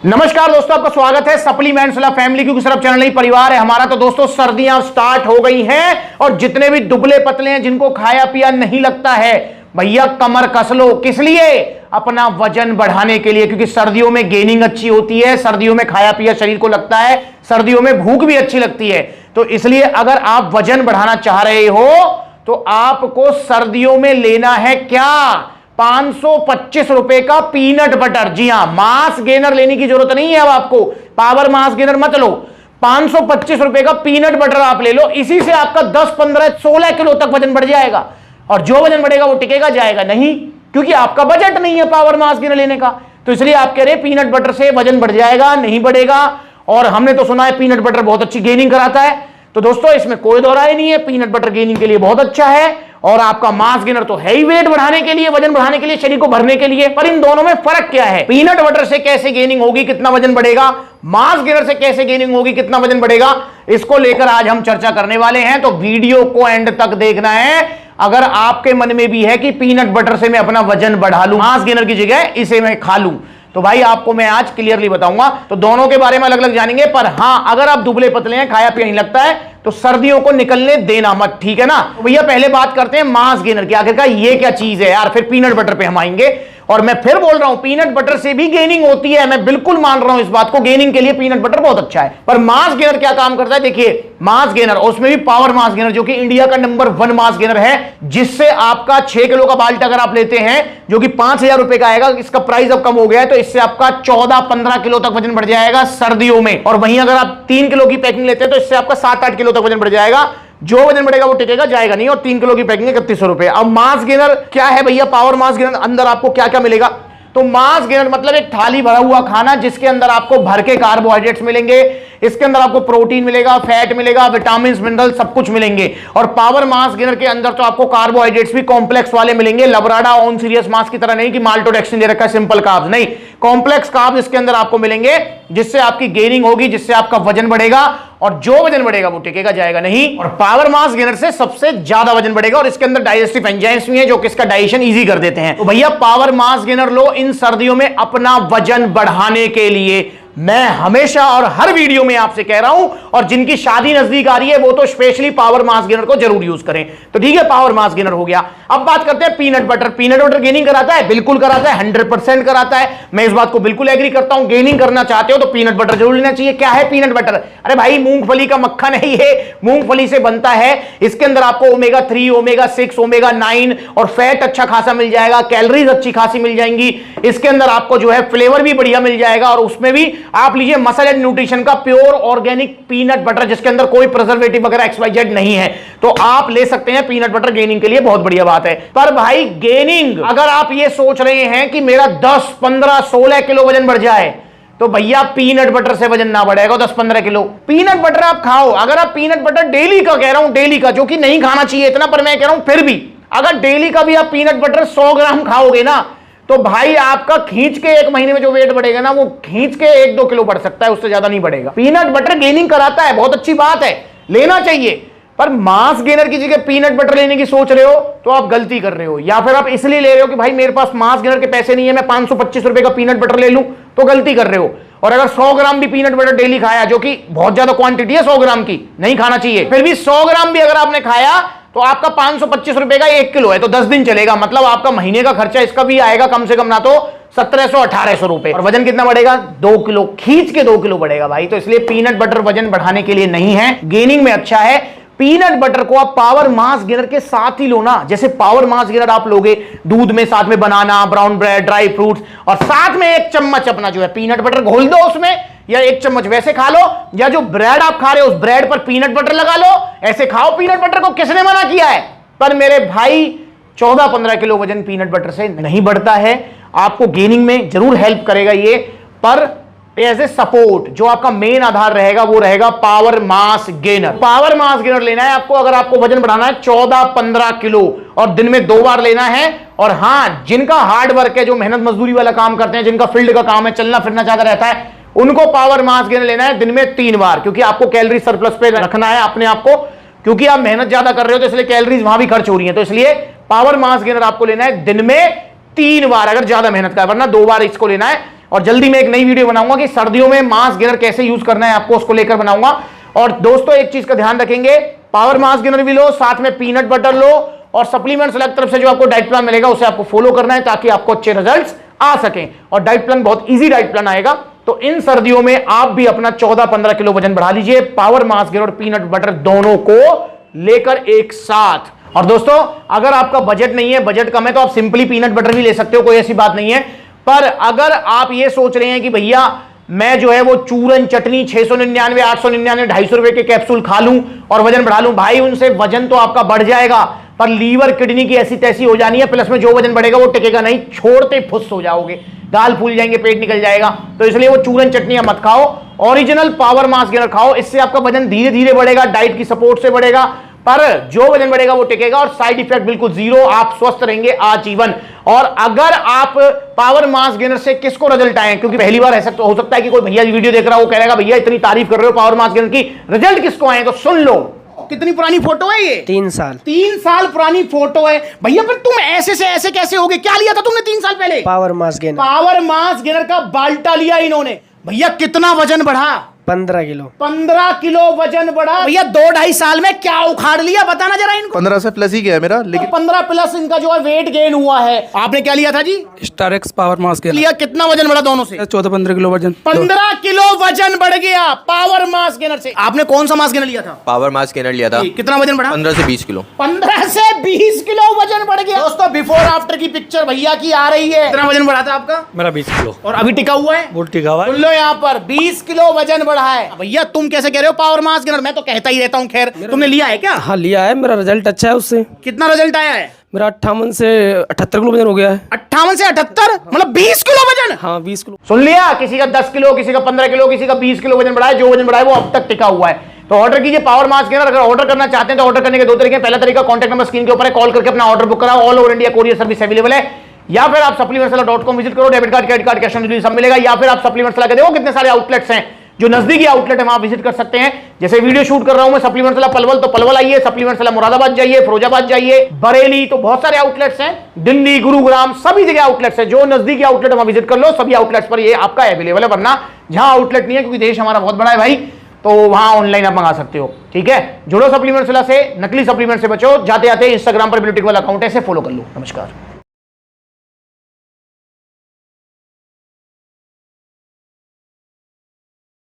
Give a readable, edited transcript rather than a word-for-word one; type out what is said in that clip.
नमस्कार दोस्तों, आपका स्वागत है सप्लीमेंट्स वाला फैमिली, क्योंकि सिर्फ चैनल नहीं परिवार है हमारा। तो दोस्तों सर्दियां स्टार्ट हो गई हैं और जितने भी दुबले पतले हैं, जिनको खाया पिया नहीं लगता है, भैया कमर कस लो। किस लिए? अपना वजन बढ़ाने के लिए, क्योंकि सर्दियों में गेनिंग अच्छी होती है, सर्दियों में खाया पिया शरीर को लगता है, सर्दियों में भूख भी अच्छी लगती है। तो इसलिए अगर आप वजन बढ़ाना चाह रहे हो तो आपको सर्दियों में लेना है क्या? 525 रुपए का पीनट बटर। जी हां, मास गेनर लेने की जरूरत नहीं है अब आपको, पावर मास गेनर मत लो। 525 रुपए का पीनट बटर आप ले लो, इसी से आपका 10, 15, 16 किलो तक वजन बढ़ जाएगा। और जो वजन बढ़ेगा वो टिकेगा जाएगा नहीं, क्योंकि आपका बजट नहीं है पावर मास गेनर लेने का। तो इसलिए आप कह रहे हैं पीनट बटर से वजन बढ़ जाएगा, नहीं बढ़ेगा। और हमने तो सुना है पीनट बटर बहुत अच्छी गेनिंग कराता है। तो दोस्तों इसमें कोई दो राय नहीं है, पीनट बटर गेनिंग के लिए बहुत अच्छा है। और आपका मास गेनर तो है ही वेट बढ़ाने के लिए, वजन बढ़ाने के लिए, शरीर को भरने के लिए। पर इन दोनों में फर्क क्या है? पीनट बटर से कैसे गेनिंग होगी, कितना वजन बढ़ेगा, मास गेनर से कैसे गेनिंग होगी, कितना वजन बढ़ेगा, इसको लेकर आज हम चर्चा करने वाले हैं। तो वीडियो को एंड तक देखना है। अगर आपके मन में भी है कि पीनट बटर से मैं अपना वजन बढ़ा लूं, मास गेनर की जगह इसे मैं खा लूं, तो भाई आपको मैं आज क्लियरली बताऊंगा। तो दोनों के बारे में अलग अलग जानेंगे। पर हां, अगर आप दुबले पतले हैं, खाया पिया नहीं लगता है, तो सर्दियों को निकलने देना मत, ठीक है ना। तो भैया पहले बात करते हैं मास गेनर की। आखिरकार ये क्या चीज है यार? फिर पीनट बटर पे हम आएंगे। और मैं फिर बोल रहा हूं, पीनट बटर से भी गेनिंग होती है, मैं बिल्कुल मान रहा हूं इस बात को। गेनिंग के लिए पीनट बटर बहुत अच्छा है। पर मास गेनर क्या काम करता है? देखिए, मास गेनर, उसमें भी पावर मास गेनर, जो कि इंडिया का नंबर 1 मास गेनर है, जिससे आपका 6 किलो का बाल्ट अगर आप लेते हैं, जो कि 5,000 रुपए का आएगा, इसका प्राइस अब कम हो गया है, तो इससे आपका 14-15 किलो तक वजन बढ़ जाएगा सर्दियों में। और वहीं अगर आप 3 किलो की पैकिंग लेते हैं, तो इससे आपका 7-8 किलो तक वजन बढ़ जाएगा। जो वजन बढ़ेगा वो टिकेगा जाएगा नहीं। और 3 किलो की पैकिंग 3100 रुपए। अब मास गेनर क्या है भैया? पावर मास गेनर अंदर आपको क्या क्या मिलेगा? तो मास गेनर मतलब एक थाली भरा हुआ खाना, जिसके अंदर आपको भर के कार्बोहाइड्रेट्स मिलेंगे, इसके अंदर आपको प्रोटीन मिलेगा, फैट मिलेगा, विटामिन मिनरल सब कुछ मिलेंगे। और पावर मास गेनर के अंदर तो आपको कार्बोहाइड्रेट्स भी कॉम्प्लेक्स वाले मिलेंगे, लबराडा ऑन सीरियस मास की तरह नहीं कि माल्टोडेक्सिन दे रखा है सिंपल कार्ब्स, नहीं, कॉम्प्लेक्स कार्ब्स इसके अंदर आपको मिलेंगे, जिससे आपकी गेनिंग होगी, जिससे आपका वजन बढ़ेगा। और जो वजन बढ़ेगा वो टिकेगा जाएगा नहीं। और पावर मास गेनर से सबसे ज्यादा वजन बढ़ेगा। और इसके अंदर डाइजेस्टिव एंजाइम्स भी हैं, जो कि इसका डाइजेशन इजी कर देते हैं। तो भैया पावर मास गेनर लो इन सर्दियों में अपना वजन बढ़ाने के लिए। मैं हमेशा और हर वीडियो में आपसे कह रहा हूं, और जिनकी शादी नजदीक आ रही है वो तो स्पेशली पावर मास गेनर को जरूर यूज करें। तो ठीक है, पावर मास गेनर हो गया। अब बात करते हैं peanut butter. Peanut butter gaining कराता है? बिल्कुल कराता है, 100% कराता है। मैं इस बात को बिल्कुल एग्री करता हूं। गेनिंग करना चाहते हो तो पीनट बटर जरूर लेना चाहिए। क्या है पीनट बटर? अरे भाई, मूंगफली का मक्खन है ये, मूंगफली से बनता है। इसके अंदर आपको ओमेगा 3, ओमेगा 6, ओमेगा 9 और फैट अच्छा खासा मिल जाएगा, कैलोरीज अच्छी खासी मिल जाएंगी। इसके अंदर आपको जो है फ्लेवर भी बढ़िया मिल जाएगा। और उसमें भी आप लीजिए मसल एंड न्यूट्रिशन का प्योर ऑर्गेनिक पीनट बटर, जिसके अंदर कोई प्रिजर्वेटिव वगैरह XYZ नहीं है। तो आप ले सकते हैं पीनट बटर, गेनिंग के लिए बहुत बढ़िया बात है। पर भाई गेनिंग, अगर आप ये सोच रहे हैं कि मेरा 10, 15, 16 किलो वजन बढ़ जाए, तो भैया पीनट बटर से वजन ना बढ़ेगा 10-15 किलो। पीनट बटर आप खाओ। अगर आप पीनट बटर डेली का, कह रहा हूं डेली का, जो कि नहीं खाना चाहिए इतना, पर मैं कह रहा हूं फिर भी अगर डेली का भी आप पीनट बटर 100 ग्राम खाओगे ना, तो भाई आपका खींच के 1 महीने में जो वेट बढ़ेगा ना, वो खींच के 1-2 किलो बढ़ सकता है, उससे ज्यादा नहीं बढ़ेगा। पीनट बटर गेनिंग कराता है, बहुत अच्छी बात है, लेना चाहिए। पर मास गेनर की जगह पीनट बटर लेने की सोच रहे हो तो आप गलती कर रहे हो। या फिर आप इसलिए ले रहे हो कि भाई मेरे पास मास गेनर के पैसे नहीं है, मैं 525 रुपए का पीनट बटर ले लूं, तो गलती कर रहे हो। और अगर 100 ग्राम भी पीनट बटर डेली खाया, जो कि बहुत ज्यादा क्वांटिटी है 100 ग्राम की, नहीं खाना चाहिए, फिर भी 100 ग्राम भी अगर आपने खाया तो आपका 525 रुपए का 1 किलो है, तो 10 दिन चलेगा। मतलब आपका महीने का खर्चा इसका भी आएगा कम से कम ना तो 1700-1800 रुपए। और वजन कितना बढ़ेगा? 2 किलो, खींच के 2 किलो बढ़ेगा भाई। तो इसलिए पीनट बटर वजन बढ़ाने के लिए नहीं है, गेनिंग में अच्छा है। पीनट बटर को आप पावर मास गेनर के साथ ही लो ना। जैसे पावर मास गेनर आप लोगे दूध में, साथ में बनाना, ब्राउन ब्रेड, ड्राई फ्रूट्स, और साथ में 1 चम्मच अपना जो है पीनट बटर घोल दो उसमें, या 1 चम्मच वैसे खा लो, या जो ब्रेड आप खा रहे हो उस ब्रेड पर पीनट बटर लगा लो, ऐसे खाओ पीनट बटर को। किसने मना किया है? पर मेरे भाई 14-15 किलो वजन पीनट बटर से नहीं बढ़ता है। आपको गेनिंग में जरूर हेल्प करेगा ये, पर एज ए सपोर्ट जो आपका मेन आधार रहेगा वो रहेगा power mass gainer. Power mass gainer लेना है आपको अगर आपको वजन बढ़ाना है 14-15 किलो, और दिन में 2 बार लेना है। और हां, जिनका हार्ड वर्क है, जो मेहनत मजदूरी वाला काम करते हैं, जिनका फील्ड का काम है, चलना फिरना ज्यादा रहता है, उनको पावर मास गेनर लेना है दिन में 3 बार, क्योंकि आपको कैलोरी सरप्लस पे रखना है अपने आप को, क्योंकि आप मेहनत ज्यादा कर रहे हो तो इसलिए कैलोरीज वहां भी खर्च हो रही है। तो इसलिए पावर मास गेनर आपको लेना है दिन में 3 बार अगर ज्यादा मेहनत का, वरना 2 बार इसको लेना है। और जल्दी मैं एक नई वीडियो बनाऊंगा कि सर्दियों में मास गेनर कैसे यूज करना है आपको, उसको लेकर बनाऊंगा। और दोस्तों एक चीज का ध्यान रखेंगे, पावर मास गेनर भी लो, साथ में पीनट बटर लो, और सप्लीमेंट्स अलग तरफ से जो आपको डाइट प्लान मिलेगा उसे आपको फॉलो करना है ताकि आपको अच्छे रिजल्ट्स आ सकें। और डाइट प्लान बहुत इजी डाइट प्लान आएगा। तो इन सर्दियों में आप भी अपना 14-15 किलो वजन बढ़ा लीजिए, पावर मास गेनर और पीनट बटर दोनों को लेकर एक साथ। और दोस्तों अगर आपका बजट नहीं है, बजट कम है, तो आप सिंपली पीनट बटर भी ले सकते हो, कोई ऐसी बात नहीं है। पर अगर आप ये सोच रहे हैं कि भैया मैं जो है वो चूरन चटनी 699, 899, 250 रुपए के कैप्सूल खा लूं और वजन बढ़ा लूं, भाई उनसे वजन तो आपका बढ़ जाएगा पर लीवर किडनी की ऐसी तैसी हो जानी है, प्लस में जो वजन बढ़ेगा वो टिकेगा नहीं, छोड़ते फुस हो जाओगे, गाल फूल जाएंगे, पेट निकल जाएगा। तो इसलिए वो चूरन चटनियां मत खाओ, ओरिजिनल पावर मास गेनर खाओ। इससे आपका वजन धीरे धीरे बढ़ेगा, डाइट की सपोर्ट से बढ़ेगा, पर जो वजन बढ़ेगा वो टिकेगा और साइड इफेक्ट बिल्कुल जीरो, आप स्वस्थ रहेंगे आजीवन। और अगर आप पावर मास गेनर से किसको रिजल्ट आए, क्योंकि पहली बार ऐसा तो हो सकता है कि कोई भैया वीडियो देख रहा हो, वो कहेगा भैया इतनी तारीफ कर रहे हो पावर मास गेनर की, रिजल्ट किसको आए, तो सुन लो। कितनी पुरानी फोटो है ये? 3 साल। 3 साल पुरानी फोटो है भैया। फिर तुम ऐसे से ऐसे कैसे हो गए? क्या लिया था तुमने 3 साल पहले? Power mass gainer. Power mass gainer का बाल्टा लिया इन्होंने। भैया कितना वजन बढ़ा? 15 किलो। 15 किलो वजन बढ़ा भैया। 2-2.5 साल में क्या उखाड़ लिया, बताना जरा इनको। 15 से प्लस ही गया है मेरा, लेकिन 15 प्लस इनका जो है वेट गेन हुआ है। आपने क्या लिया था जी? स्टारेक्स पावर मास गेनर लिया। कितना वजन बढ़ा दोनों से? 14-15 किलो वजन। 15 किलो वजन बढ़ गया पावर मास गेनर से। आपने कौन सा मास गेनर लिया था? पावर मास गेनर लिया था। कितना वजन बढ़ा? 15 से 20 किलो। 15 से 20 किलो वजन बढ़ गया। दोस्तों बिफोर आफ्टर की पिक्चर भैया की आ रही है। कितना वजन बढ़ा था आपका? मेरा 20 किलो। और अभी टिका हुआ है? वो टिका हुआ है। सुन लो यहाँ पर 20 किलो वजन बढ़ा है। भैया तुम कैसे कह रहे हो पावर मास गेनर? मैं तो कहता ही रहता हूँ। खैर तुमने लिया है क्या? हाँ लिया है, मेरा रिजल्ट अच्छा है उससे। कितना रिजल्ट आया है? मेरा 58 से 78 किलो वजन हो गया है। 58 से 78 मतलब 20 किलो वजन। हाँ 20 किलो। सुन लिया, किसी का 10 किलो, किसी का 15 किलो, किसी का 20 किलो वजन बढ़ा है। जो वजन बढ़ा है वो अब तक टिका हुआ है। तो ऑर्डर कीजिए पावर मास गेनर। अगर ऑर्डर करना चाहते हैं तो ऑर्डर करने के 2 तरीके हैं। पहला तरीका कॉन्टैक्ट नंबर स्क्रीन के ऊपर है, कॉल करके अपना ऑर्डर बुक कराओ। All over India courier service available है। या फिर आप supplementsala.com विजिट करो, debit card, credit card, cash on delivery सब मिलेगा। या फिर आप सप्लीमेंट्सला के देखो कितने सारे आउटलेट्स हैं, जो नजदीकी आउटलेट है वहां विजिट कर सकते हैं। जैसे वीडियो शूट कर रहा हूं मैं सप्लीमेंट्सला पलवल, तो पलवल आइए। सप्लीमेंट्सला मुरादाबाद जाइए, फिरोजाबाद जाइए, बरेली, तो बहुत सारे आउटलेट्स हैं। दिल्ली, गुरुग्राम, सभी जगह आउटलेट्स हैं। जो नजदीकी आउटलेट वहां विजिट कर लो, सभी आउटलेट्स पर ये आपका अवेलेबल है। वरना जहां आउटलेट नहीं है, क्योंकि देश हमारा बहुत बड़ा है भाई, तो वहां ऑनलाइन आप मंगा सकते हो। ठीक है, जुड़ो सप्लीमेंट्सला से, नकली सप्लीमेंट से बचो। जाते जाते इंस्टाग्राम पर ब्लूटिक वाला अकाउंट है, इसे फॉलो कर लो। नमस्कार।